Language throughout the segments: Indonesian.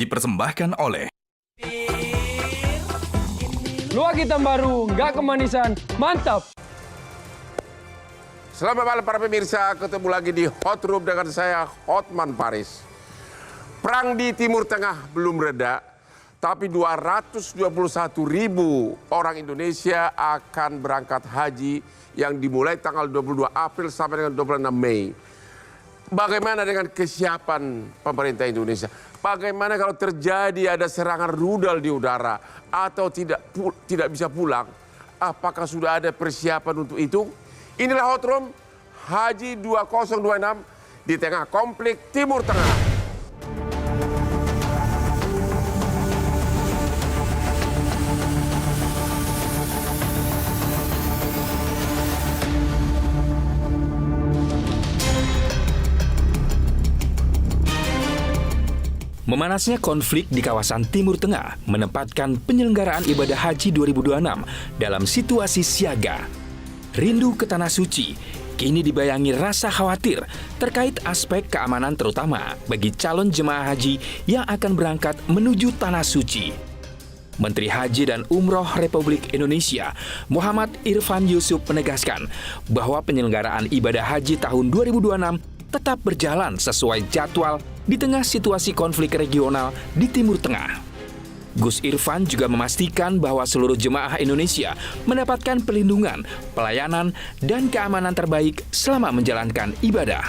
dipersembahkan oleh Luak hitam baru, nggak kemanisan, mantap! Selamat malam para pemirsa, ketemu lagi di Hot Room dengan saya, Hotman Paris. Perang di Timur Tengah belum reda, tapi 221.000 orang Indonesia akan berangkat haji yang dimulai tanggal 22 April sampai dengan 26 Mei. Bagaimana dengan kesiapan pemerintah Indonesia? Bagaimana kalau terjadi ada serangan rudal di udara atau tidak bisa pulang? Apakah sudah ada persiapan untuk itu? Inilah Hot Room Haji 2026 di tengah konflik Timur Tengah. Memanasnya konflik di kawasan Timur Tengah menempatkan penyelenggaraan ibadah haji 2026 dalam situasi siaga. Rindu ke Tanah Suci kini dibayangi rasa khawatir terkait aspek keamanan terutama bagi calon jemaah haji yang akan berangkat menuju Tanah Suci. Menteri Haji dan Umroh Republik Indonesia, Muhammad Irfan Yusuf menegaskan bahwa penyelenggaraan ibadah haji tahun 2026 tetap berjalan sesuai jadwal di tengah situasi konflik regional di Timur Tengah. Gus Irfan juga memastikan bahwa seluruh jemaah Indonesia mendapatkan perlindungan, pelayanan, dan keamanan terbaik selama menjalankan ibadah.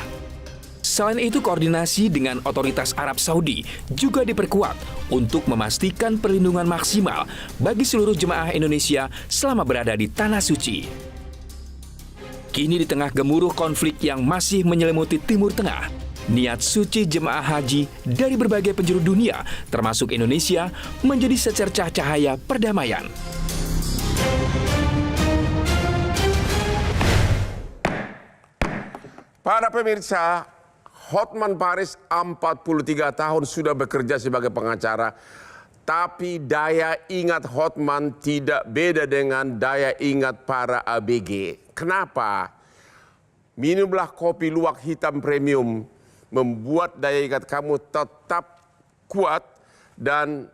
Selain itu, koordinasi dengan otoritas Arab Saudi juga diperkuat untuk memastikan perlindungan maksimal bagi seluruh jemaah Indonesia selama berada di Tanah Suci. Kini di tengah gemuruh konflik yang masih menyelimuti Timur Tengah, niat suci jemaah haji dari berbagai penjuru dunia, termasuk Indonesia, menjadi secercah cahaya perdamaian. Para pemirsa, Hotman Paris 43 tahun sudah bekerja sebagai pengacara. Tapi daya ingat Hotman tidak beda dengan daya ingat para ABG. Kenapa? Minumlah kopi luwak hitam premium, membuat daya ingat kamu tetap kuat dan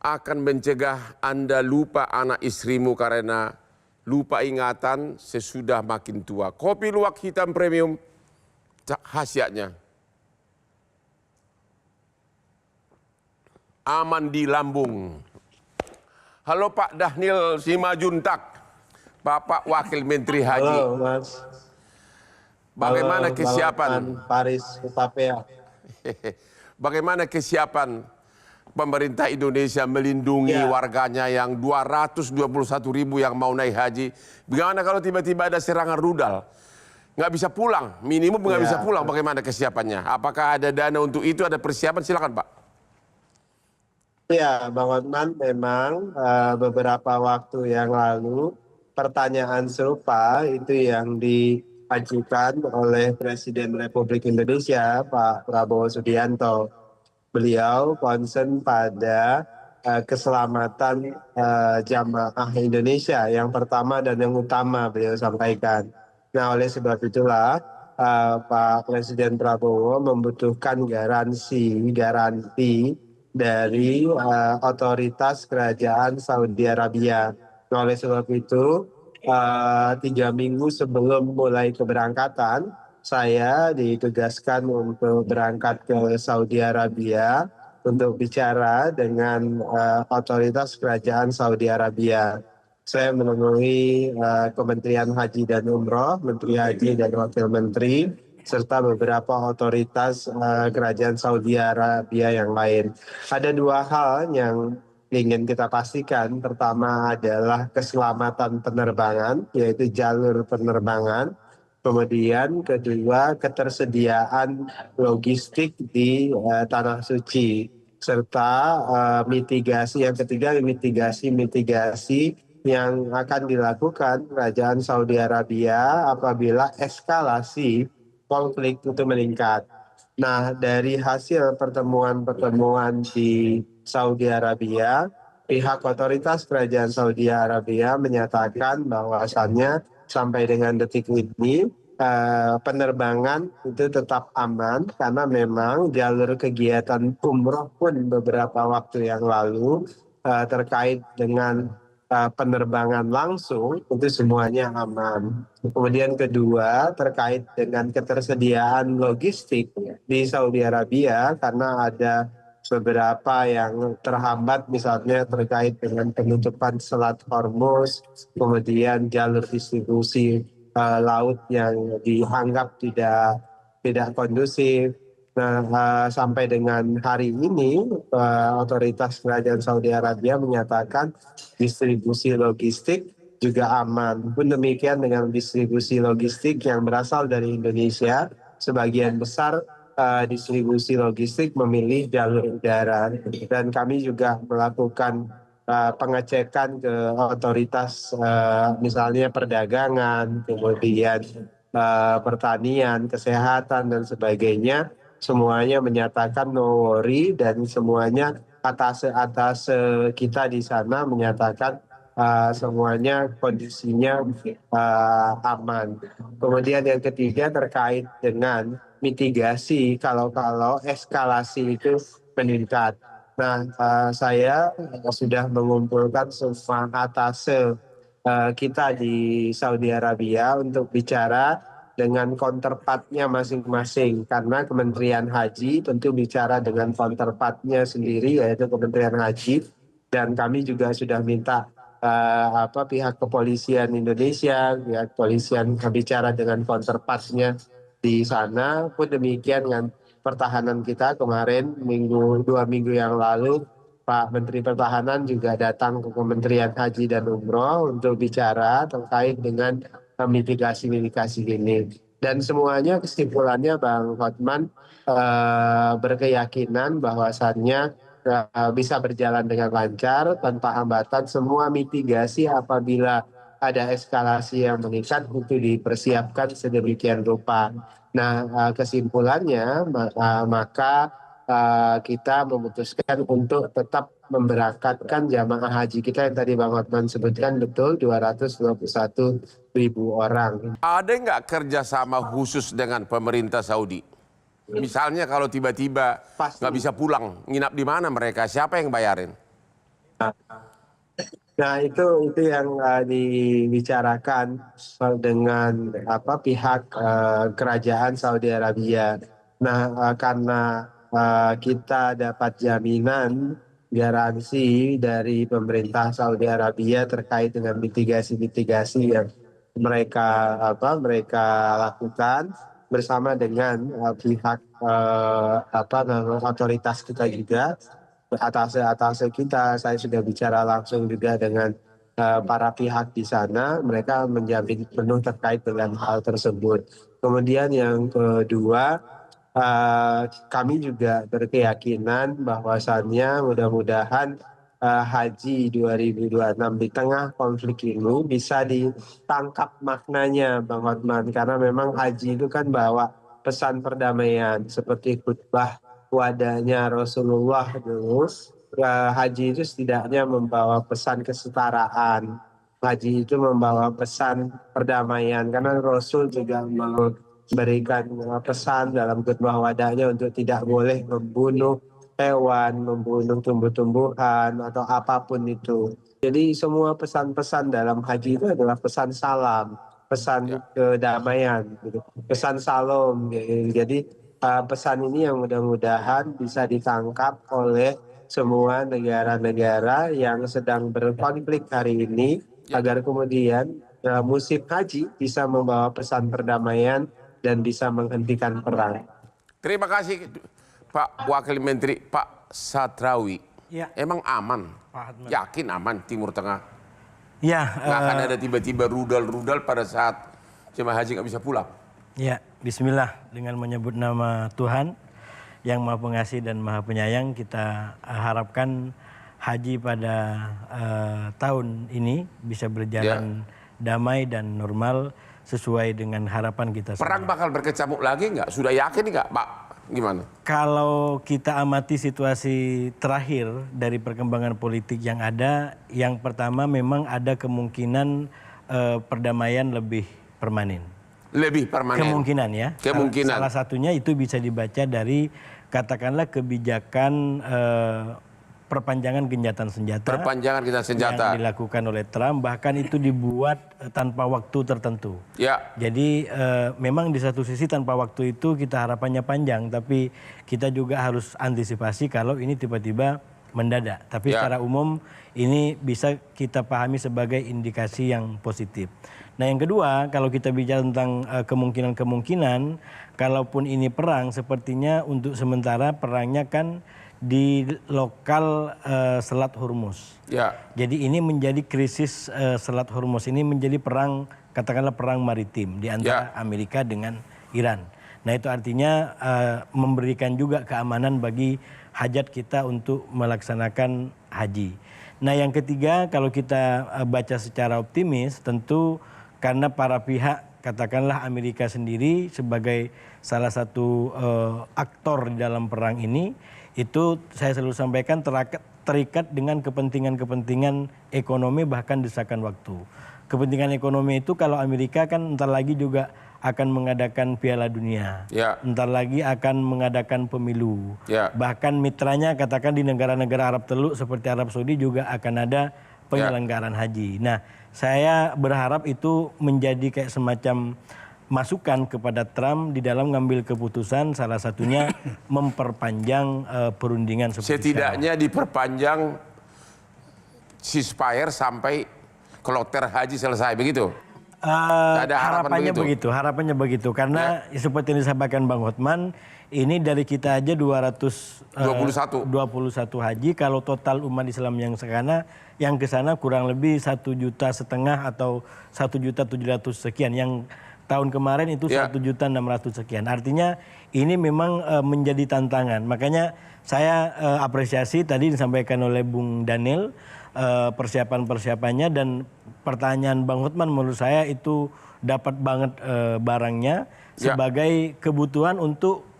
akan mencegah Anda lupa anak istrimu karena lupa ingatan sesudah makin tua. Kopi luwak hitam premium, khasiatnya aman di lambung. Halo Pak Dhanil Simajuntak, Bapak Wakil Menteri Haji. Halo Mas. Bagaimana Halo, kesiapan Paris Utapia? Bagaimana kesiapan pemerintah Indonesia melindungi warganya yang 221.000 yang mau naik haji? Bagaimana kalau tiba-tiba ada serangan rudal? Nggak bisa pulang, minimum nggak bisa pulang. Bagaimana kesiapannya? Apakah ada dana untuk itu? Ada persiapan? Silakan Pak. Ya, Bang Hotman, memang beberapa waktu yang lalu pertanyaan serupa itu yang diajukan oleh Presiden Republik Indonesia, Pak Prabowo Subianto. Beliau concern pada keselamatan jamaah Indonesia yang pertama dan yang utama beliau sampaikan. Nah, oleh sebab itulah Pak Presiden Prabowo membutuhkan garansi dari otoritas kerajaan Saudi Arabia. Nah, oleh sebab itu 3 minggu sebelum mulai keberangkatan, saya ditugaskan untuk berangkat ke Saudi Arabia untuk bicara dengan otoritas kerajaan Saudi Arabia. Saya menemui Kementerian Haji dan Umroh, Menteri Haji dan Wakil Menteri, serta beberapa otoritas kerajaan Saudi Arabia yang lain. Ada 2 hal yang ingin kita pastikan. Pertama adalah keselamatan penerbangan, yaitu jalur penerbangan. Kemudian kedua, ketersediaan logistik di Tanah Suci. Serta mitigasi, yang ketiga mitigasi yang akan dilakukan kerajaan Saudi Arabia apabila eskalasi konflik itu meningkat. Nah, dari hasil pertemuan-pertemuan di Saudi Arabia, pihak otoritas kerajaan Saudi Arabia menyatakan bahwasannya sampai dengan detik ini penerbangan itu tetap aman karena memang jalur kegiatan umroh pun beberapa waktu yang lalu terkait dengan penerbangan langsung itu semuanya aman. Kemudian kedua terkait dengan ketersediaan logistik di Saudi Arabia karena ada beberapa yang terhambat misalnya terkait dengan penutupan Selat Hormuz, kemudian jalur distribusi laut yang dianggap tidak kondusif. Nah, sampai dengan hari ini otoritas kerajaan Saudi Arabia menyatakan distribusi logistik juga aman. Pun demikian dengan distribusi logistik yang berasal dari Indonesia, sebagian besar distribusi logistik memilih jalur udara, dan kami juga melakukan pengecekan ke otoritas misalnya perdagangan, kemudian pertanian, kesehatan dan sebagainya, semuanya menyatakan no worry dan semuanya atas kita di sana menyatakan semuanya kondisinya aman. Kemudian yang ketiga terkait dengan mitigasi kalau eskalasi itu meningkat. Nah, saya sudah mengumpulkan semua atase kita di Saudi Arabia untuk bicara dengan counterpartnya masing-masing, karena Kementerian Haji tentu bicara dengan counterpartnya sendiri yaitu Kementerian Haji, dan kami juga sudah minta pihak kepolisian Indonesia, pihak kepolisian bicara dengan counterpartnya di sana. Pun demikian dengan pertahanan kita kemarin 2 minggu yang lalu Pak Menteri Pertahanan juga datang ke Kementerian Haji dan Umroh untuk bicara terkait dengan mitigasi ini. Dan semuanya kesimpulannya Bang Hotman berkeyakinan bahwasannya bisa berjalan dengan lancar tanpa hambatan. Semua mitigasi apabila ada eskalasi yang meningkat itu dipersiapkan sedemikian rupa. Nah, kesimpulannya maka kita memutuskan untuk tetap memberangkatkan jamaah haji kita yang tadi Bang Hotman sebutkan betul 221.000 orang. Ada nggak kerjasama khusus dengan pemerintah Saudi? Misalnya kalau tiba-tiba nggak bisa pulang, nginap di mana mereka? Siapa yang bayarin? Nah itu yang dibicarakan dengan pihak kerajaan Saudi Arabia. Nah karena kita dapat jaminan garansi dari pemerintah Saudi Arabia terkait dengan mitigasi yang mereka lakukan bersama dengan pihak otoritas kita juga. Atas kita, saya sudah bicara langsung juga dengan para pihak di sana, mereka menjamin penuh terkait dengan hal tersebut. Kemudian yang kedua, kami juga berkeyakinan bahwasannya mudah-mudahan Haji 2026 di tengah konflik ini bisa ditangkap maknanya Bang Hotman, karena memang haji itu kan bawa pesan perdamaian seperti khutbah wadahnya Rasulullah dulu. Haji itu setidaknya membawa pesan kesetaraan. Haji itu membawa pesan perdamaian karena Rasul juga memberikan pesan dalam khutbah wadahnya untuk tidak boleh membunuh hewan, membunuh tumbuh-tumbuhan atau apapun itu. Jadi semua pesan-pesan dalam haji itu adalah pesan salam, pesan kedamaian, pesan salam. Jadi pesan ini yang mudah-mudahan bisa ditangkap oleh semua negara-negara yang sedang berkonflik hari ini, agar kemudian musim haji bisa membawa pesan perdamaian dan bisa menghentikan perang. Terima kasih Pak Wakil Menteri, Pak Satrawi. Ya. Emang aman? Pak Yakin aman Timur Tengah? Ya. Nggak akan ada tiba-tiba rudal-rudal pada saat jemaah haji nggak bisa pulang? Ya, bismillah, dengan menyebut nama Tuhan yang Maha Pengasih dan Maha Penyayang, kita harapkan haji pada tahun ini bisa berjalan damai dan normal sesuai dengan harapan kita semua. Perang bakal berkecamuk lagi nggak? Sudah yakin nggak, Pak? Gimana? Kalau kita amati situasi terakhir dari perkembangan politik yang ada, yang pertama memang ada kemungkinan perdamaian lebih permanen. Lebih permanen. Kemungkinan ya. Kemungkinan. Salah satunya itu bisa dibaca dari katakanlah kebijakan perpanjangan genjatan senjata. Perpanjangan kita senjata. Yang dilakukan oleh Trump, bahkan itu dibuat tanpa waktu tertentu. Ya. Jadi memang di satu sisi tanpa waktu itu kita harapannya panjang, tapi kita juga harus antisipasi kalau ini tiba-tiba mendadak. Tapi secara umum ini bisa kita pahami sebagai indikasi yang positif. Nah yang kedua, kalau kita bicara tentang kemungkinan-kemungkinan, kalaupun ini perang, sepertinya untuk sementara perangnya kan di lokal Selat Hormuz. Ya. Jadi ini menjadi krisis Selat Hormuz ini menjadi perang, katakanlah perang maritim di antara Amerika dengan Iran. Nah itu artinya memberikan juga keamanan bagi hajat kita untuk melaksanakan haji. Nah yang ketiga, kalau kita baca secara optimis, tentu karena para pihak, katakanlah Amerika sendiri sebagai salah satu aktor di dalam perang ini, itu saya selalu sampaikan terikat dengan kepentingan-kepentingan ekonomi bahkan desakan waktu. Kepentingan ekonomi itu kalau Amerika kan entar lagi juga akan mengadakan Piala Dunia, entar lagi akan mengadakan pemilu. Bahkan mitranya katakan di negara-negara Arab Teluk seperti Arab Saudi juga akan ada penyelenggaraan haji. Nah saya berharap itu menjadi kayak semacam masukan kepada Trump di dalam ngambil keputusan, salah satunya memperpanjang perundingan seperti setidaknya diperpanjang ceasefire sampai kloter haji selesai, begitu? Harapannya begitu karena seperti yang disampaikan Bang Hotman, ini dari kita aja 221 haji, kalau total umat Islam yang ke sana kurang lebih 1,5 juta atau 1.700.000 sekian, yang tahun kemarin itu 1.600.000 sekian. Artinya ini memang menjadi tantangan. Makanya saya apresiasi tadi disampaikan oleh Bung Daniel persiapan-persiapannya, dan pertanyaan Bang Hotman menurut saya itu dapat banget barangnya sebagai kebutuhan untuk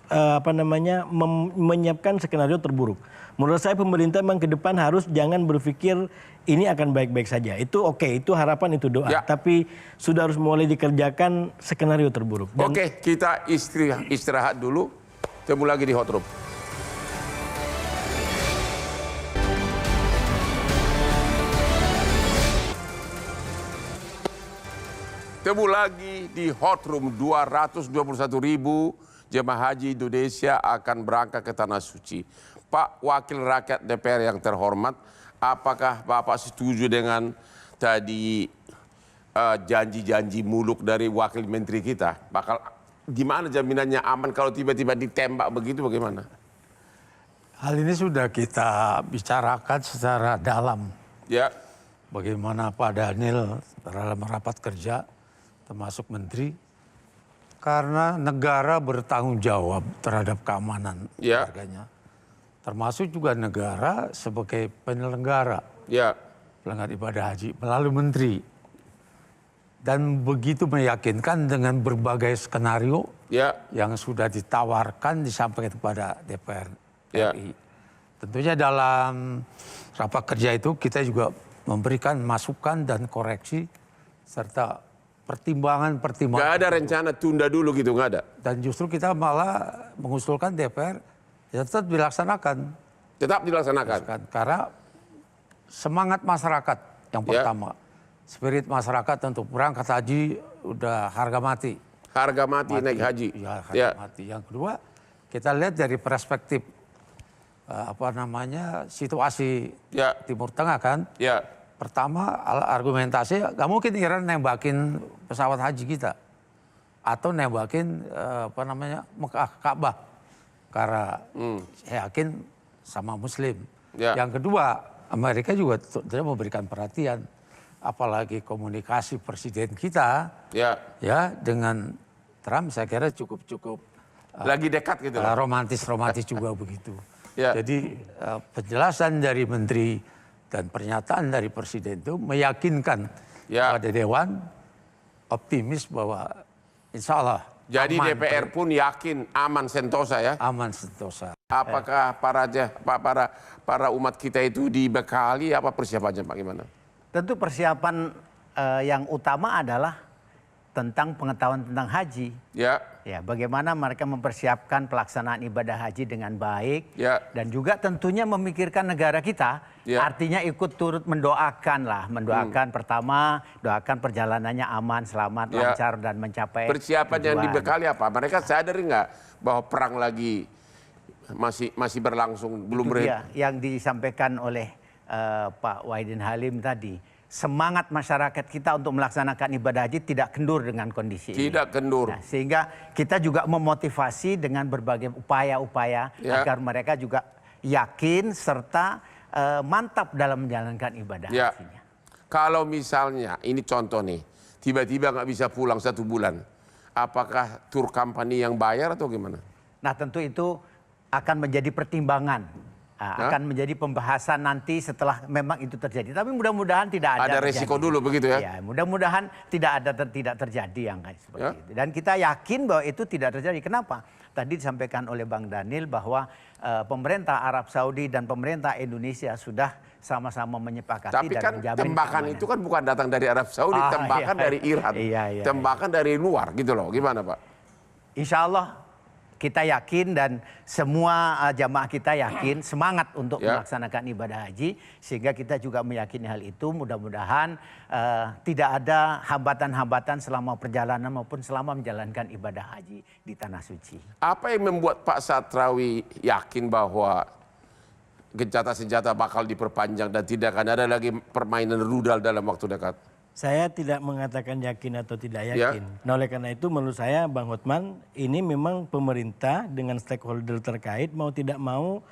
menyiapkan skenario terburuk. Menurut saya pemerintah memang ke depan harus jangan berpikir ini akan baik-baik saja. Itu oke, itu harapan, itu doa. Tapi sudah harus mulai dikerjakan skenario terburuk. Oke, kita istirahat dulu. Ketemu lagi di Hot Room. Ketemu lagi di Hot Room. 221.000 jemaah haji Indonesia akan berangkat ke Tanah Suci. Pak Wakil Rakyat DPR yang terhormat, apakah Bapak setuju dengan tadi janji-janji muluk dari Wakil Menteri kita? Gimana jaminannya aman kalau tiba-tiba ditembak begitu, bagaimana? Hal ini sudah kita bicarakan secara dalam. Bagaimana Pak Daniel dalam rapat kerja, termasuk Menteri, karena negara bertanggung jawab terhadap keamanan warganya. Termasuk juga negara sebagai penyelenggara pelanggar ibadah haji melalui menteri. Dan begitu meyakinkan dengan berbagai skenario yang sudah ditawarkan, disampaikan kepada DPR RI. Tentunya dalam rapat kerja itu kita juga memberikan masukan dan koreksi serta pertimbangan-pertimbangan. Gak ada rencana tunda dulu gitu, gak ada? Dan justru kita malah mengusulkan DPR ya tetap dilaksanakan. Tetap dilaksanakan? Karena semangat masyarakat yang pertama. Spirit masyarakat untuk berangkat haji udah harga mati. Harga mati naik haji? Ya, harga mati. Yang kedua, kita lihat dari perspektif situasi Timur Tengah kan. Pertama, argumentasi gak mungkin Iran nembakin pesawat haji kita. Atau nembakin Mekah, Ka'bah. Karena saya yakin sama Muslim. Yang kedua, Amerika juga tidak memberikan perhatian, apalagi komunikasi presiden kita dengan Trump, saya kira cukup lagi dekat gitu, romantis juga begitu. Jadi penjelasan dari Menteri dan pernyataan dari Presiden itu meyakinkan pada Dewan, optimis bahwa insya Allah. Jadi DPR pun yakin aman sentosa ya? Aman sentosa. Apakah para umat kita itu dibekali apa persiapannya Pak, gimana? Tentu persiapan yang utama adalah tentang pengetahuan tentang haji. Ya. Ya, bagaimana mereka mempersiapkan pelaksanaan ibadah haji dengan baik. Ya. Dan juga tentunya memikirkan negara kita. Ya. Artinya ikut turut mendoakan lah. Mendoakan pertama, doakan perjalanannya aman, selamat, Ya. lancar dan mencapai Persiapan yang tujuan. dibekali apa? Mereka sadar nggak bahwa perang lagi masih berlangsung, belum Itu berakhir? dia yang disampaikan oleh Pak Wahidin Halim tadi. Semangat masyarakat kita untuk melaksanakan ibadah haji tidak kendur dengan kondisi ini. Tidak kendur. Nah, sehingga kita juga memotivasi dengan berbagai upaya-upaya Ya. agar mereka juga yakin serta mantap dalam menjalankan ibadah Ya. hajinya. Kalau misalnya, ini contoh nih, tiba-tiba nggak bisa pulang 1 bulan, apakah tur company yang bayar atau gimana? Nah, tentu itu akan menjadi pertimbangan. Akan menjadi pembahasan nanti setelah memang itu terjadi. Tapi mudah-mudahan tidak ada resiko terjadi. dulu begitu ya? Ya, mudah-mudahan tidak terjadi yang kayak seperti Ya. itu. Dan kita yakin bahwa itu tidak terjadi. Kenapa? Tadi disampaikan oleh Bang Daniel bahwa pemerintah Arab Saudi dan pemerintah Indonesia sudah sama-sama menyepakati Tapi dan kan menjamin tembakan keamanan. itu kan bukan datang dari Arab Saudi, tembakan iya. dari Iran, Iya, tembakan dari luar gitu loh. Gimana Pak? Insya Allah kita yakin dan semua jamaah kita yakin semangat untuk Ya. melaksanakan ibadah haji. Sehingga kita juga meyakini hal itu. Mudah-mudahan tidak ada hambatan-hambatan selama perjalanan maupun selama menjalankan ibadah haji di Tanah Suci. Apa yang membuat Pak Satrawi yakin bahwa gencatan senjata bakal diperpanjang dan tidak akan ada lagi permainan rudal dalam waktu dekat? Saya tidak mengatakan yakin atau tidak Ya. yakin. Nah, oleh karena itu menurut saya Bang Hotman, ini memang pemerintah dengan stakeholder terkait mau tidak mau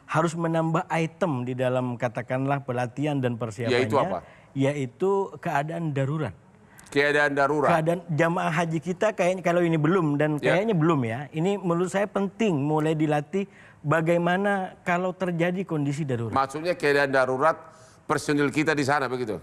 harus menambah item di dalam katakanlah pelatihan dan persiapannya. Yaitu apa? Yaitu keadaan darurat. Keadaan darurat. Keadaan jamaah haji kita kayaknya kalau ini belum dan Ya. kayaknya belum ya. Ini menurut saya penting mulai dilatih bagaimana kalau terjadi kondisi darurat. Maksudnya keadaan darurat personil kita di sana begitu?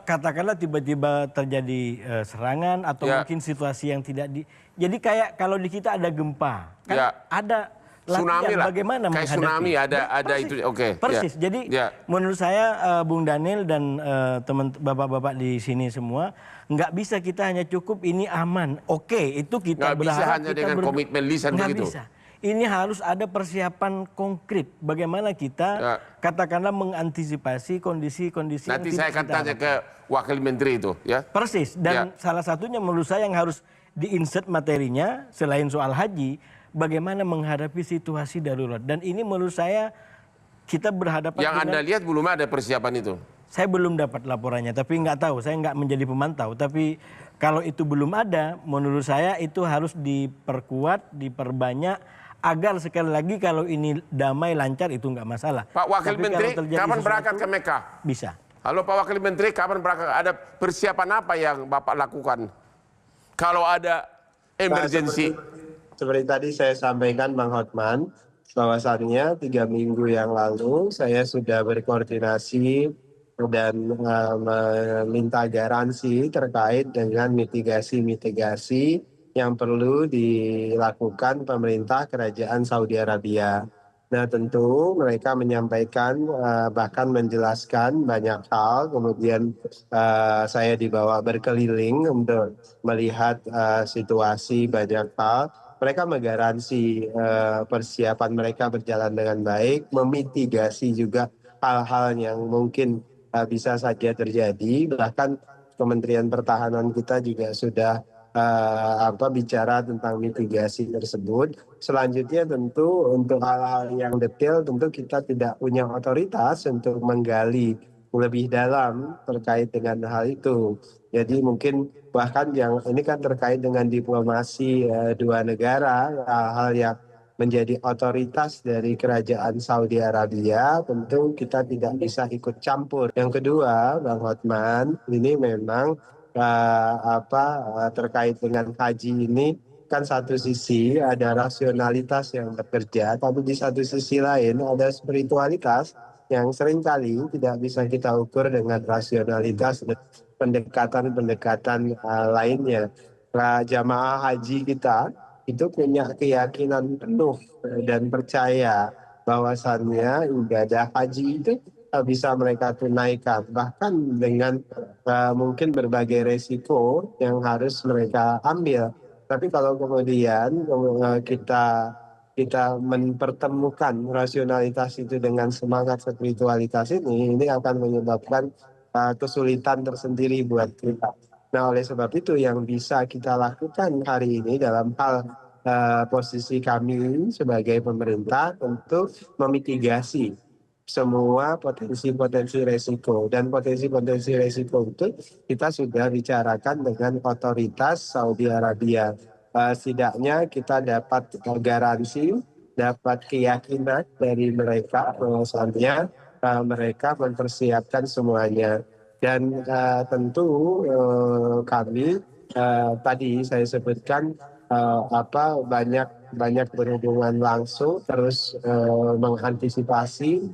Katakanlah tiba-tiba terjadi serangan atau Ya. mungkin situasi yang tidak di. Jadi kayak kalau di kita ada gempa, kan Ya. ada latihan Tsunami lah. bagaimana Kayak menghadapi. tsunami ada Persis. itu. Oke. Persis. Ya. Jadi Ya. menurut saya Bung Daniel dan teman bapak-bapak di sini semua nggak bisa kita hanya cukup ini aman. Oke, itu kita Nggak bisa berharap hanya kita dengan komitmen lisan nggak begitu. bisa. Ini harus ada persiapan konkret. Bagaimana kita Ya. katakanlah mengantisipasi kondisi-kondisi Nanti yang saya tidak akan kita tanya harapkan. ke Wakil Menteri itu ya. Persis, dan salah satunya menurut saya yang harus diinsert materinya selain soal haji, bagaimana menghadapi situasi darurat. Dan ini menurut saya kita berhadapan Yang Anda lihat belum ada persiapan itu? saya belum dapat laporannya, tapi nggak tahu, saya nggak menjadi pemantau. Tapi kalau itu belum ada, menurut saya itu harus diperkuat, diperbanyak, agar sekali lagi kalau ini damai, lancar, itu nggak masalah. Pak Wakil Tapi Menteri, kalau terjadi kapan sesuatu, berangkat ke Mekah? Bisa. Halo Pak Wakil Menteri, kapan berangkat? Ada persiapan apa yang Bapak lakukan? Kalau ada emergency. Seperti tadi saya sampaikan Bang Hotman, bahwasannya 3 minggu yang lalu saya sudah berkoordinasi dan meminta garansi terkait dengan mitigasi-mitigasi yang perlu dilakukan pemerintah Kerajaan Saudi Arabia. Nah tentu mereka menyampaikan bahkan menjelaskan banyak hal, kemudian saya dibawa berkeliling untuk melihat situasi banyak hal. Mereka menggaransi persiapan mereka berjalan dengan baik, memitigasi juga hal-hal yang mungkin bisa saja terjadi. Bahkan Kementerian Pertahanan kita juga sudah bicara tentang mitigasi tersebut. Selanjutnya tentu untuk hal-hal yang detail tentu kita tidak punya otoritas untuk menggali lebih dalam terkait dengan hal itu. Jadi mungkin bahkan yang ini kan terkait dengan diplomasi dua negara, hal yang menjadi otoritas dari Kerajaan Saudi Arabia, tentu kita tidak bisa ikut campur. Yang kedua, Bang Hotman, ini memang terkait dengan haji ini kan satu sisi ada rasionalitas yang bekerja, tapi di satu sisi lain ada spiritualitas yang seringkali tidak bisa kita ukur dengan rasionalitas dan pendekatan-pendekatan lainnya. Jamaah haji kita itu punya keyakinan penuh dan percaya bahwasannya ibadah haji itu bisa mereka tunaikan bahkan dengan mungkin berbagai resiko yang harus mereka ambil. Tapi kalau kemudian kita mempertemukan rasionalitas itu dengan semangat spiritualitas ini akan menyebabkan kesulitan tersendiri buat kita. Nah, oleh sebab itu yang bisa kita lakukan hari ini dalam hal posisi kami sebagai pemerintah untuk memitigasi semua potensi-potensi resiko. Dan potensi-potensi resiko itu kita sudah bicarakan dengan otoritas Saudi Arabia. Setidaknya kita dapat garansi, dapat keyakinan dari mereka bahwasannya mereka mempersiapkan semuanya. Dan tentu kami tadi saya sebutkan banyak berhubungan langsung, terus mengantisipasi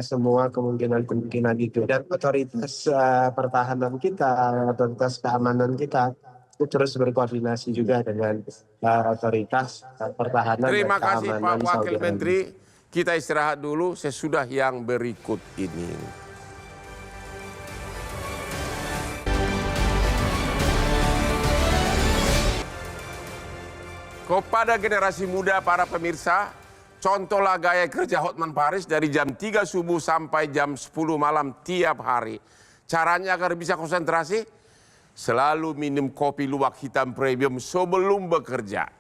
semua kemungkinan itu. Dan otoritas pertahanan kita, otoritas keamanan kita itu terus berkoordinasi juga dengan otoritas pertahanan. Terima dan kasih Pak keamanan Wakil Saudi Menteri. Kita istirahat dulu sesudah yang berikut ini. Kepada generasi muda para pemirsa, contohlah gaya kerja Hotman Paris dari jam 3 subuh sampai jam 10 malam tiap hari. Caranya agar bisa konsentrasi, selalu minum kopi luwak hitam premium sebelum bekerja.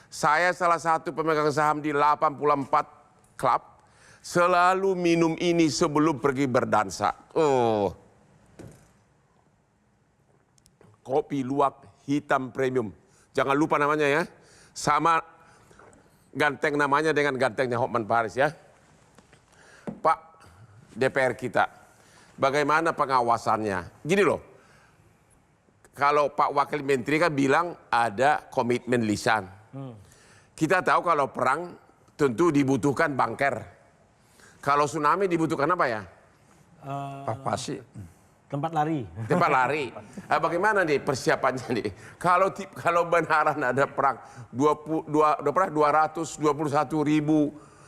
Saya salah satu pemegang saham di 84 Club, selalu minum ini sebelum pergi berdansa. Kopi luwak hitam premium. Jangan lupa namanya ya. Sama ganteng namanya dengan gantengnya Hotman Paris ya. Pak DPR kita, bagaimana pengawasannya? Gini loh, kalau Pak Wakil Menteri kan bilang ada komitmen lisan. Kita tahu kalau perang tentu dibutuhkan bunker. Kalau tsunami dibutuhkan apa ya? Pasti. Tempat lari. Tempat lari. Bagaimana nih persiapannya nih? Kalau benaran ada perang 221.000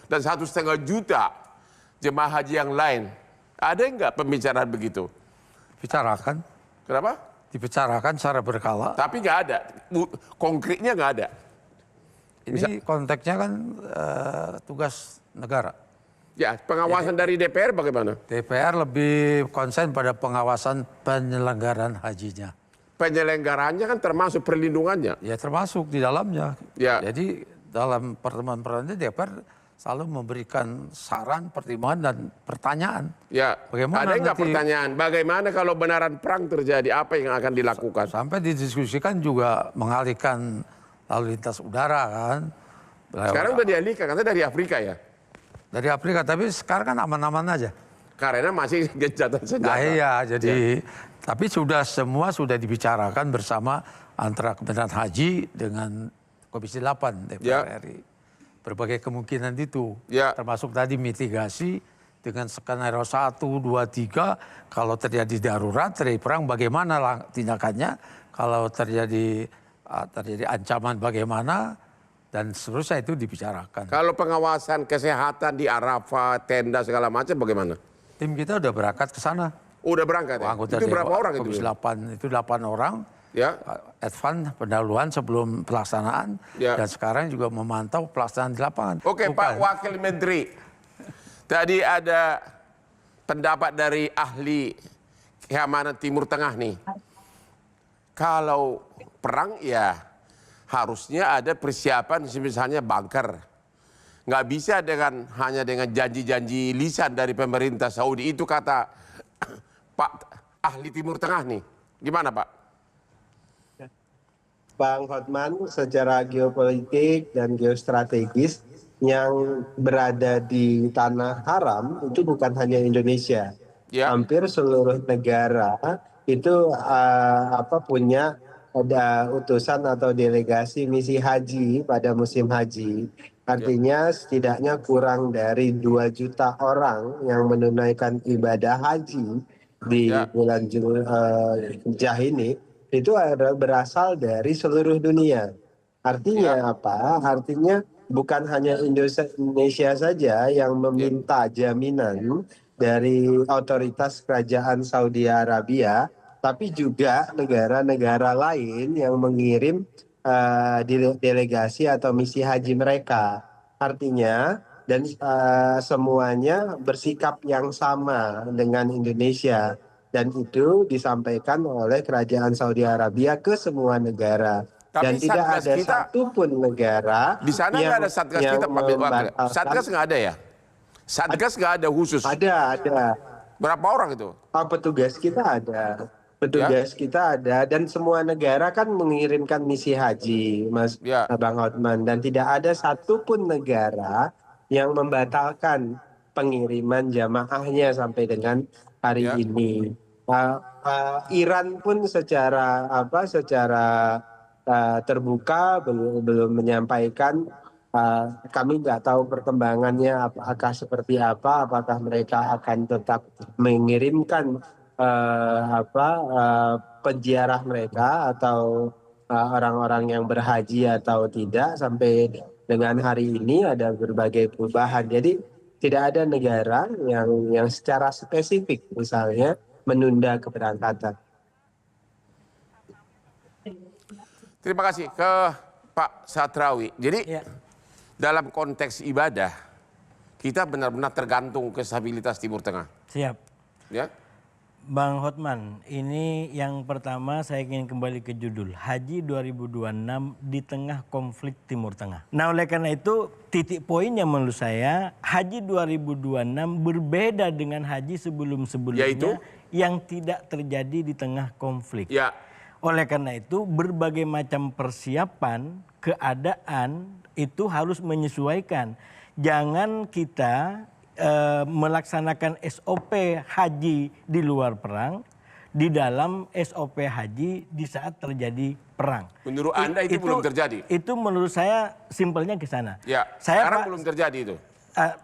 dan 1,5 juta jemaah haji yang lain, ada enggak pembicaraan begitu? Bicarakan. Kenapa? Dibicarakan secara berkala. Tapi nggak ada, konkretnya nggak ada. Ini konteksnya kan tugas negara. Ya, pengawasan dari DPR bagaimana? DPR lebih konsen pada pengawasan penyelenggaraan hajinya. Penyelenggaraannya kan termasuk perlindungannya. Ya termasuk di dalamnya. Ya. Jadi dalam pertemuan-pertemuan DPR selalu memberikan saran, pertimbangan dan pertanyaan. Ya, Bagaimana ada nggak nanti- pertanyaan? Bagaimana kalau benaran perang terjadi? Apa yang akan dilakukan? Sampai didiskusikan juga mengalihkan lalu lintas udara kan. Sekarang udah dialihkan, katanya dari Afrika ya? Dari Afrika, tapi sekarang kan aman-aman aja. Karena masih gencatan senjata. Nah iya, jadi tapi semua sudah dibicarakan bersama antara Kementerian Haji dengan Komisi 8 DPR RI. Berbagai kemungkinan itu, termasuk tadi mitigasi dengan skenario 1, 2, 3, kalau terjadi darurat, terjadi perang bagaimana tindakannya, kalau terjadi ancaman bagaimana, dan seterusnya itu dibicarakan. Kalau pengawasan kesehatan di Arafah, tenda segala macam bagaimana? Tim kita udah berangkat ke sana. Udah berangkat ya? Anggota Itu berapa orang itu? Komisi 8 itu 8 orang. Ya. Advance pendahuluan sebelum pelaksanaan. Ya. Dan sekarang juga memantau pelaksanaan di lapangan. Oke, Pak Wakil Menteri. Tadi ada pendapat dari ahli keamanan Timur Tengah nih. Kalau perang ya harusnya ada persiapan misalnya bunker. Nggak bisa hanya dengan janji-janji lisan dari pemerintah Saudi. Itu kata Pak ahli Timur Tengah nih. Gimana Pak? Bang Hotman, secara geopolitik dan geostrategis yang berada di tanah haram itu bukan hanya Indonesia. Ya. Hampir seluruh negara itu punya ada utusan atau delegasi misi haji pada musim haji. Artinya setidaknya kurang dari 2 juta orang yang menunaikan ibadah haji di bulan Zulhijjah ini itu berasal dari seluruh dunia. Artinya apa? Artinya bukan hanya Indonesia saja yang meminta jaminan dari otoritas kerajaan Saudi Arabia tapi juga negara-negara lain yang mengirim delegasi atau misi haji mereka. Artinya, dan semuanya bersikap yang sama dengan Indonesia. Dan itu disampaikan oleh Kerajaan Saudi Arabia ke semua negara. Tapi Dan tidak Satgas ada kita- satupun negara Di sana nggak ada Satgas kita, Pak Wakil. membatalkan. Satgas nggak ada ya? Satgas nggak ada khusus. Ada. Berapa orang itu? Petugas kita ada. Petugas kita ada dan semua negara kan mengirimkan misi haji, Mas Ya. Bang Hotman, dan tidak ada satupun negara yang membatalkan pengiriman jamaahnya sampai dengan hari Ya. ini. Iran pun secara terbuka belum menyampaikan. Kami nggak tahu perkembangannya apakah seperti apa, apakah mereka akan tetap mengirimkan penziarah mereka atau orang-orang yang berhaji atau tidak. Sampai dengan hari ini ada berbagai perubahan. Jadi tidak ada negara yang secara spesifik misalnya menunda keberangkatan. Terima kasih ke Pak Satrawi. Jadi Ya. dalam konteks ibadah kita benar-benar tergantung ke stabilitas Timur Tengah. Siap. Ya, Bang Hotman, ini yang pertama saya ingin kembali ke judul Haji 2026 di tengah konflik Timur Tengah. Nah, oleh karena itu titik poinnya menurut saya Haji 2026 berbeda dengan haji sebelum-sebelumnya Yaitu? yang tidak terjadi di tengah konflik. ya, Oleh karena itu berbagai macam persiapan, keadaan itu harus menyesuaikan. Jangan kita melaksanakan SOP haji di luar perang, di dalam SOP haji di saat terjadi perang. menurut Anda itu belum terjadi. Itu menurut saya simpelnya ke sana. Ya, Saya sekarang Pak, belum terjadi itu.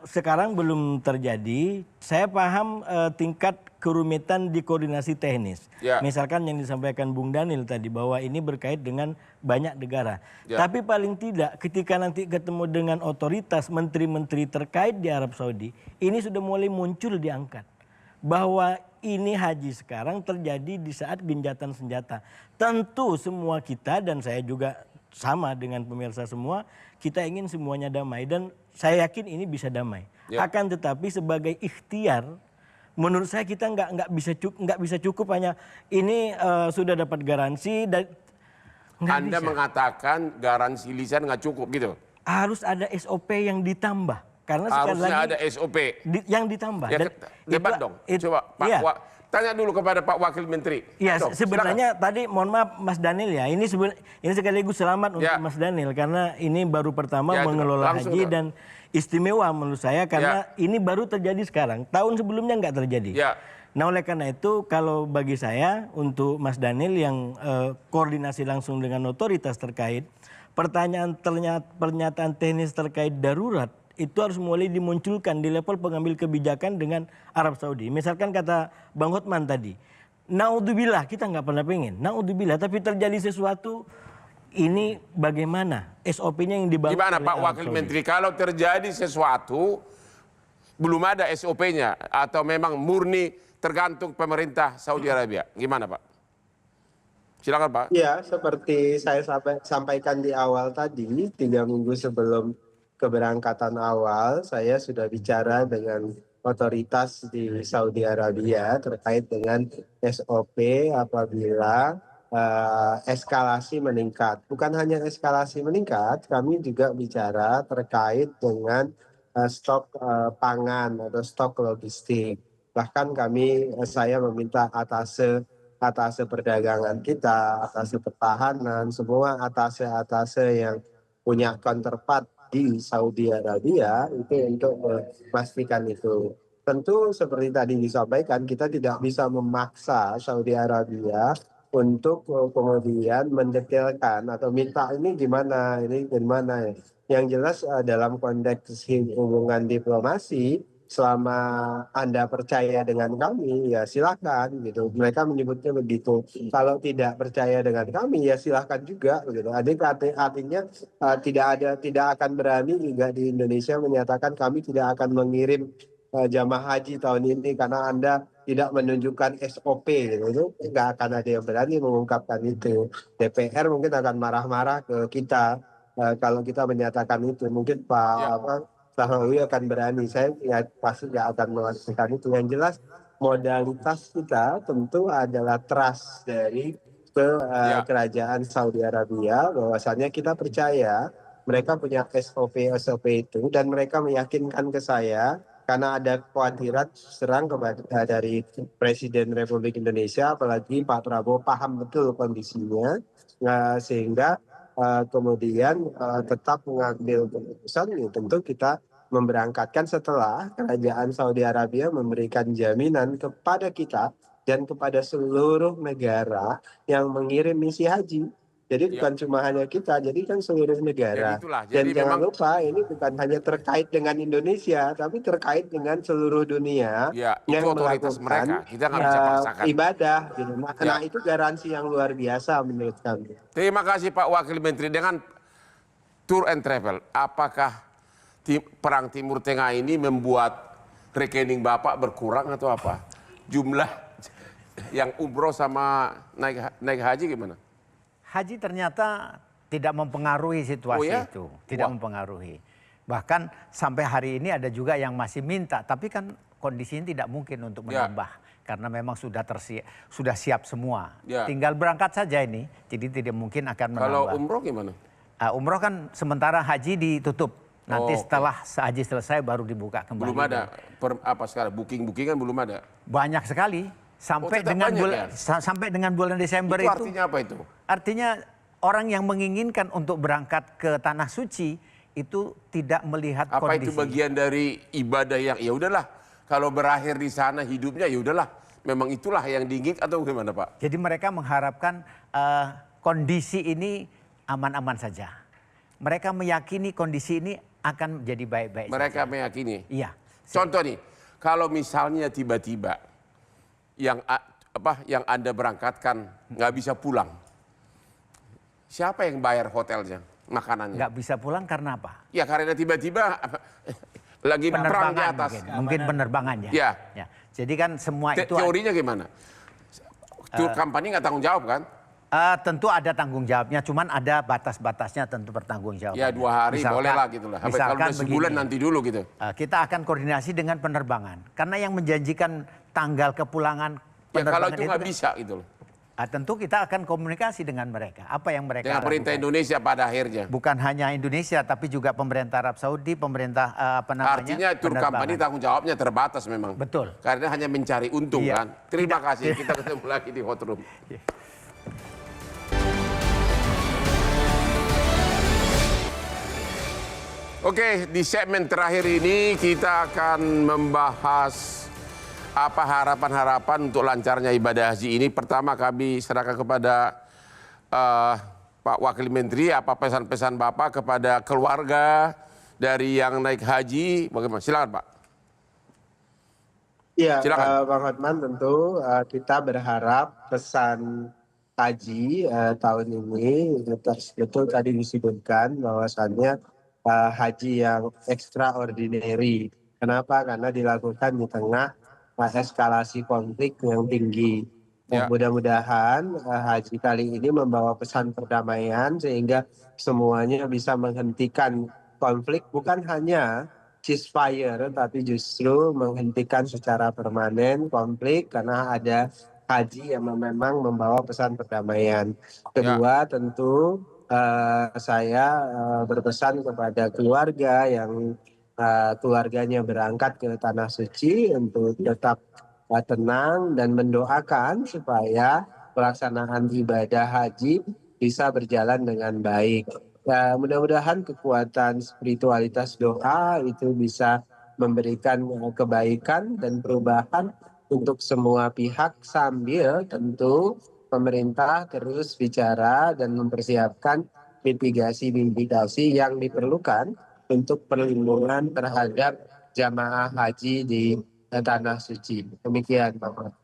sekarang belum terjadi. Saya paham tingkat kerumitan di koordinasi teknis. Ya. Misalkan yang disampaikan Bung Daniel tadi bahwa ini berkait dengan banyak negara. Ya. Tapi paling tidak ketika nanti ketemu dengan otoritas menteri-menteri terkait di Arab Saudi, ini sudah mulai muncul diangkat. Bahwa ini haji sekarang terjadi di saat genjatan senjata. Tentu semua kita dan saya juga sama dengan pemirsa semua, kita ingin semuanya damai dan saya yakin ini bisa damai. Ya. Akan tetapi sebagai ikhtiar, menurut saya kita nggak bisa cukup hanya ini sudah dapat garansi dan nggak Anda bisa. mengatakan garansi lisan nggak cukup gitu. Harus ada SOP yang ditambah karena sekali Harusnya lagi ada SOP. yang ditambah. Ya, Dan debat itu- dong. it- Coba Pak, iya. tanya dulu kepada Pak Wakil Menteri. Ya Dong, sebenarnya tadi mohon maaf Mas Daniel ya ini sekaligus selamat untuk Ya. Mas Daniel karena ini baru pertama Ya, mengelola langsung haji dong. dan istimewa menurut saya karena ini baru terjadi sekarang, tahun sebelumnya nggak terjadi. Ya. Nah oleh karena itu kalau bagi saya untuk Mas Daniel yang koordinasi langsung dengan otoritas terkait, pernyataan teknis terkait darurat itu harus mulai dimunculkan di level pengambil kebijakan dengan Arab Saudi. Misalkan kata Bang Hotman tadi, naudzubillah kita nggak pernah pengen, naudzubillah tapi terjadi sesuatu ini bagaimana SOP-nya yang dibangun Gimana oleh Pak Arab Wakil Saudi? Menteri, kalau terjadi sesuatu belum ada SOP-nya atau memang murni tergantung pemerintah Saudi Arabia, gimana Pak? Silakan Pak. Ya, seperti saya sampaikan di awal tadi, 3 minggu sebelum keberangkatan awal, saya sudah bicara dengan otoritas di Saudi Arabia terkait dengan SOP apabila eskalasi meningkat. Bukan hanya eskalasi meningkat, kami juga bicara terkait dengan stok pangan atau stok logistik. Bahkan saya meminta atase perdagangan kita, atase pertahanan, semua atase yang punya counterpart di Saudi Arabia itu untuk memastikan itu. Tentu seperti tadi disampaikan, kita tidak bisa memaksa Saudi Arabia untuk kemudian mendetailkan atau minta ini gimana. Yang jelas dalam konteks hubungan diplomasi, selama Anda percaya dengan kami, ya silakan gitu. Mereka menyebutnya begitu. Kalau tidak percaya dengan kami, ya silakan juga gitu. Artinya tidak akan berani juga di Indonesia menyatakan kami tidak akan mengirim jamaah haji tahun ini karena Anda tidak menunjukkan SOP gitu, itu nggak akan ada yang berani mengungkapkan itu. DPR mungkin akan marah-marah ke kita kalau kita menyatakan itu. Mungkin Pak Sahawi akan berani, saya ya pasti nggak akan melakukan itu. Yang jelas modalitas kita tentu adalah trust dari kerajaan Saudi Arabia, bahwasannya kita percaya mereka punya SOP itu dan mereka meyakinkan ke saya karena ada kekhawatiran serang kepada dari Presiden Republik Indonesia, apalagi Pak Prabowo paham betul kondisinya, sehingga kemudian tetap mengambil keputusan. Tentu kita memberangkatkan setelah kerajaan Saudi Arabia memberikan jaminan kepada kita dan kepada seluruh negara yang mengirim misi haji. Jadi bukan cuma hanya kita, jadi kan seluruh negara. Dan jangan lupa ini bukan hanya terkait dengan Indonesia, tapi terkait dengan seluruh dunia yang melakukan mereka. Kita nggak bisa paksakan. Ibadah. Gitu. Nah itu garansi yang luar biasa menurut kami. Terima kasih Pak Wakil Menteri. Dengan Tour and Travel, apakah perang Timur Tengah ini membuat rekening Bapak berkurang atau apa? Jumlah yang umroh sama naik haji gimana? Haji ternyata tidak mempengaruhi situasi itu, tidak mempengaruhi. Bahkan sampai hari ini ada juga yang masih minta, tapi kan kondisinya tidak mungkin untuk menambah karena memang sudah siap semua. Tinggal berangkat saja ini, jadi tidak mungkin akan menambah. Kalau umroh gimana? Umroh kan sementara haji ditutup. Nanti setelah haji selesai baru dibuka kembali. Belum ada sekarang bookingan belum ada. Banyak sekali. Sampai dengan bulan Desember itu. Artinya apa itu? Artinya orang yang menginginkan untuk berangkat ke tanah suci itu tidak melihat apa kondisi. Itu bagian dari ibadah yang ya udahlah kalau berakhir di sana hidupnya ya udahlah memang itulah yang diinginkan atau gimana Pak? Jadi mereka mengharapkan kondisi ini aman-aman saja. Mereka meyakini kondisi ini akan menjadi baik-baik. Mereka meyakini. Iya. Contoh nih, kalau misalnya tiba-tiba yang Anda berangkatkan nggak bisa pulang, siapa yang bayar hotelnya, makanannya? Nggak bisa pulang karena apa? Ya karena tiba-tiba lagi perang di atas. Mungkin penerbangannya. Ya. Jadi kan semua itu. Teorinya gimana? Company nggak tanggung jawab kan? Tentu ada tanggung jawabnya, cuman ada batas-batasnya tentu bertanggung jawab. Ya 2 hari boleh lah gitu lah. Kalau udah sebulan nanti dulu gitu. Kita akan koordinasi dengan penerbangan. Karena yang menjanjikan tanggal kepulangan penerbangan kalau itu nggak bisa gitu loh. Tentu kita akan komunikasi dengan mereka. Apa yang mereka dengan pemerintah Indonesia pada akhirnya. Bukan hanya Indonesia, tapi juga pemerintah Arab Saudi, pemerintah Artinya tour company tanggung jawabnya terbatas memang. Betul. Karena hanya mencari untung kan. Terima kasih. Kita ketemu lagi di Hot Room. Oke, di segmen terakhir ini kita akan membahas apa harapan-harapan untuk lancarnya ibadah haji ini. Pertama kami serahkan kepada Pak Wakil Menteri, apa pesan-pesan Bapak kepada keluarga dari yang naik haji, bagaimana? Silakan Pak. Iya, Bang Hotman, tentu kita berharap pesan haji tahun ini betul tadi disebutkan bahwasannya haji yang extraordinary. Kenapa? Karena dilakukan di tengah eskalasi konflik yang tinggi. Mudah-mudahan haji kali ini membawa pesan perdamaian sehingga semuanya bisa menghentikan konflik, bukan hanya ceasefire, tapi justru menghentikan secara permanen konflik karena ada haji yang memang membawa pesan perdamaian. Kedua, tentu saya berpesan kepada keluarga yang keluarganya berangkat ke Tanah Suci untuk tetap tenang dan mendoakan supaya pelaksanaan ibadah haji bisa berjalan dengan baik. Mudah-mudahan kekuatan spiritualitas doa itu bisa memberikan kebaikan dan perubahan untuk semua pihak sambil tentu pemerintah terus bicara dan mempersiapkan mitigasi yang diperlukan untuk perlindungan terhadap jamaah haji di Tanah Suci. Demikian Pak.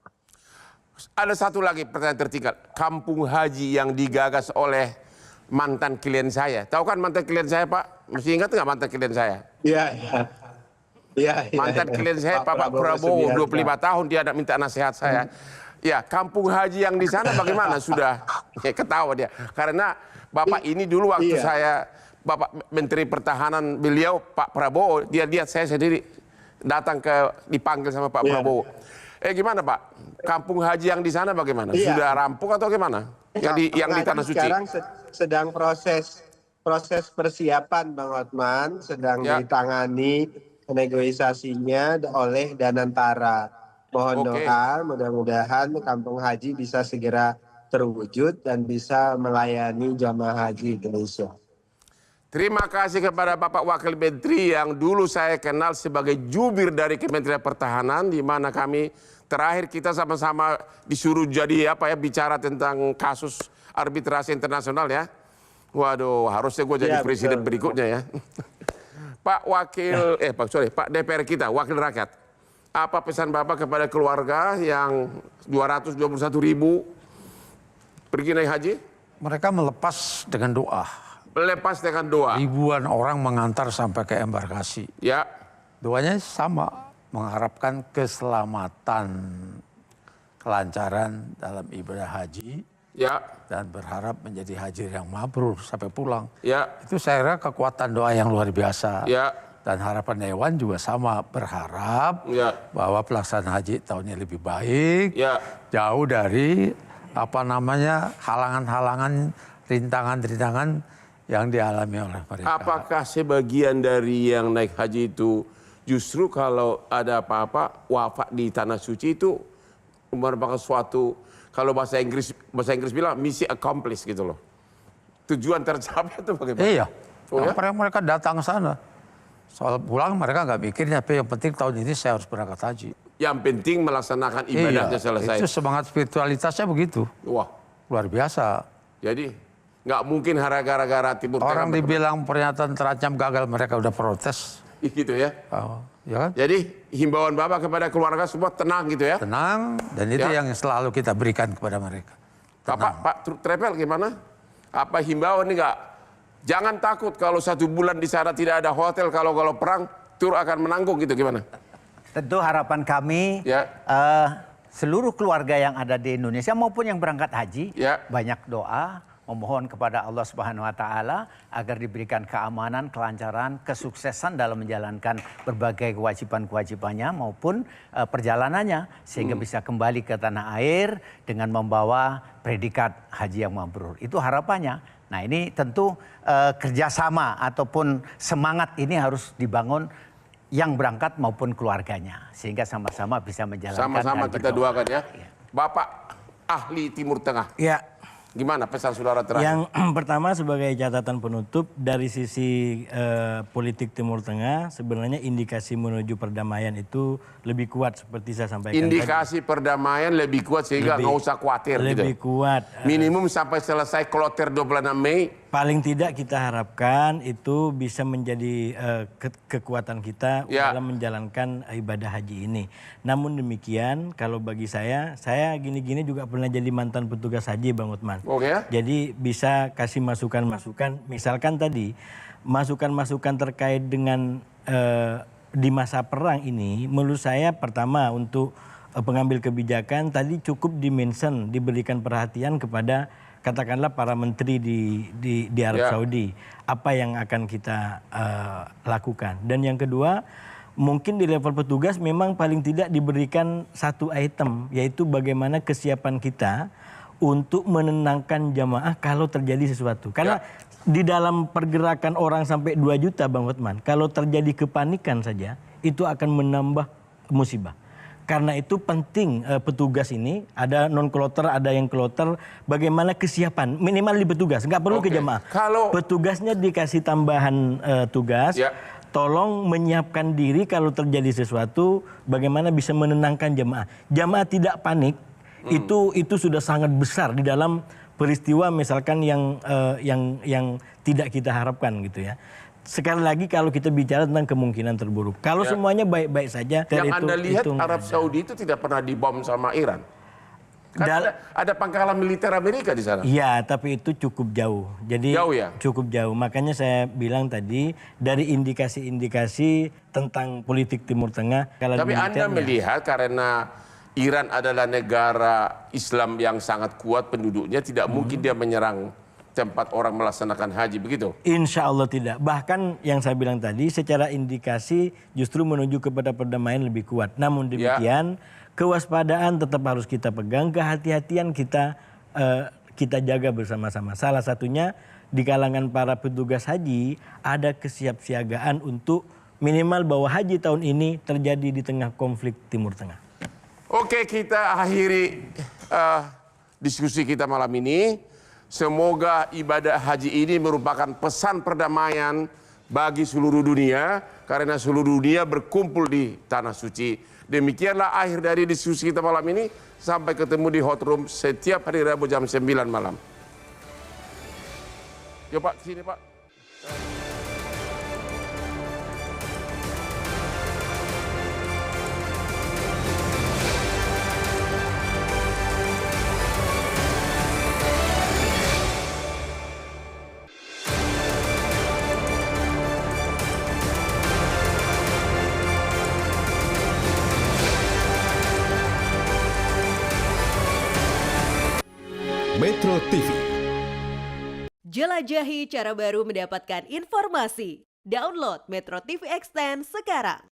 Ada satu lagi pertanyaan tertinggal. Kampung haji yang digagas oleh mantan klien saya. Tahu kan mantan klien saya Pak? Masih ingat nggak mantan klien saya? Iya. Mantan klien saya Pak Prabowo 25 tahun dia ada minta nasihat saya. Ya, kampung haji yang di sana bagaimana? Sudah ketawa dia. Karena Bapak ini dulu waktu saya Bapak Menteri Pertahanan beliau Pak Prabowo, dia lihat saya sendiri datang dipanggil sama Pak Prabowo. Gimana Pak? Kampung haji yang di sana bagaimana? Sudah rampung atau gimana? Yang di Tanah Suci? Sekarang sedang proses persiapan Bang Hotman, sedang ditangani negosiasinya oleh Danantara. Mohon doa, mudah-mudahan kampung haji bisa segera terwujud dan bisa melayani jamaah haji Indonesia. Terima kasih kepada Bapak Wakil Menteri yang dulu saya kenal sebagai jubir dari Kementerian Pertahanan, di mana kami terakhir kita sama-sama disuruh jadi bicara tentang kasus arbitrasi internasional ya. Waduh, harusnya gue jadi presiden berikutnya ya. Pak DPR kita, Wakil Rakyat. Apa pesan Bapak kepada keluarga yang 221.000 pergi naik haji? Mereka melepas dengan doa. Melepas dengan doa. Ribuan orang mengantar sampai ke embarkasi. Ya. Doanya sama, mengharapkan keselamatan, kelancaran dalam ibadah haji. Ya. Dan berharap menjadi haji yang mabrur sampai pulang. Ya. Itu saya kira kekuatan doa yang luar biasa. Ya. Dan harapan Dewan juga sama, berharap bahwa pelaksanaan haji tahunnya lebih baik, jauh dari halangan-halangan, rintangan-rintangan yang dialami oleh mereka. Apakah sebagian dari yang naik haji itu justru kalau ada apa-apa wafat di Tanah Suci itu merupakan suatu, kalau bahasa Inggris bilang misi accomplished gitu loh. Tujuan tercapai itu bagaimana? Iya, mereka datang ke sana. Soal pulang mereka nggak mikirnya, tapi yang penting tahun ini saya harus berangkat haji. Yang penting melaksanakan ibadahnya selesai. Itu semangat spiritualitasnya begitu. Wah, luar biasa. Jadi nggak mungkin gara-gara Timur Tengah. Orang dibilang pernyataan terancam gagal, mereka udah protes. Gitu ya. Ya kan? Jadi himbauan Bapak kepada keluarga semua tenang gitu ya. Tenang, dan itu yang selalu kita berikan kepada mereka. Pak Trepel gimana? Apa himbauan ini nggak? Jangan takut kalau 1 bulan di sana tidak ada hotel, kalau perang tur akan menanggung gitu, gimana? Tentu harapan kami seluruh keluarga yang ada di Indonesia maupun yang berangkat haji banyak doa, memohon kepada Allah Subhanahu wa taala agar diberikan keamanan, kelancaran, kesuksesan dalam menjalankan berbagai kewajiban-kewajibannya maupun perjalanannya sehingga bisa kembali ke tanah air dengan membawa predikat haji yang mabrur. Itu harapannya. Nah, ini tentu kerjasama ataupun semangat ini harus dibangun yang berangkat maupun keluarganya sehingga sama-sama bisa menjalankan. Sama-sama kita doakan ya. Bapak ahli Timur Tengah. Ya. Gimana pesan saudara terakhir? Yang pertama sebagai catatan penutup dari sisi politik Timur Tengah sebenarnya indikasi menuju perdamaian itu lebih kuat seperti saya sampaikan. Indikasi perdamaian lebih kuat sehingga nggak usah khawatir. Lebih kuat. Minimum sampai selesai kloter 26 Mei. Paling tidak kita harapkan itu bisa menjadi kekuatan kita dalam menjalankan ibadah haji ini. Namun demikian kalau bagi saya gini-gini juga pernah jadi mantan petugas haji Bang Uthman. Jadi bisa kasih masukan-masukan, misalkan tadi masukan-masukan terkait dengan di masa perang ini, menurut saya pertama untuk pengambil kebijakan tadi cukup dimention, diberikan perhatian kepada katakanlah para menteri di Arab Saudi, apa yang akan kita lakukan. Dan yang kedua, mungkin di level petugas memang paling tidak diberikan satu item, yaitu bagaimana kesiapan kita untuk menenangkan jamaah kalau terjadi sesuatu. Karena di dalam pergerakan orang sampai 2 juta Bang Hotman, kalau terjadi kepanikan saja, itu akan menambah musibah. Karena itu penting petugas ini, ada non-kloter, ada yang kloter, bagaimana kesiapan, minimal di petugas, nggak perlu ke jamaah. Kalau petugasnya dikasih tambahan tugas, tolong menyiapkan diri kalau terjadi sesuatu, bagaimana bisa menenangkan jamaah. Jamaah tidak panik, itu sudah sangat besar di dalam peristiwa misalkan yang tidak kita harapkan gitu ya. Sekali lagi kalau kita bicara tentang kemungkinan terburuk. Kalau semuanya baik-baik saja. Yang Anda lihat Arab Saudi itu tidak pernah dibom sama Iran. Kan ada pangkalan militer Amerika di sana. Iya, tapi itu cukup jauh. Jadi Jauh ya? cukup jauh. Makanya saya bilang tadi dari indikasi-indikasi tentang politik Timur Tengah. Tapi Anda melihat karena Iran adalah negara Islam yang sangat kuat penduduknya, tidak mungkin dia menyerang tempat orang melaksanakan haji, begitu? Insya Allah tidak. Bahkan yang saya bilang tadi secara indikasi justru menuju kepada perdamaian lebih kuat. Namun demikian kewaspadaan tetap harus kita pegang, kehati-hatian kita jaga bersama-sama. Salah satunya di kalangan para petugas haji ada kesiapsiagaan untuk minimal bahwa haji tahun ini terjadi di tengah konflik Timur Tengah. Oke, kita akhiri diskusi kita malam ini. Semoga ibadah haji ini merupakan pesan perdamaian bagi seluruh dunia, karena seluruh dunia berkumpul di Tanah Suci. Demikianlah akhir dari diskusi kita malam ini. Sampai ketemu di Hot Room setiap hari Rabu jam 9 malam. Yuk Pak, sini Pak. Metro TV. Jelajahi cara baru mendapatkan informasi. Download Metro TV Extend sekarang.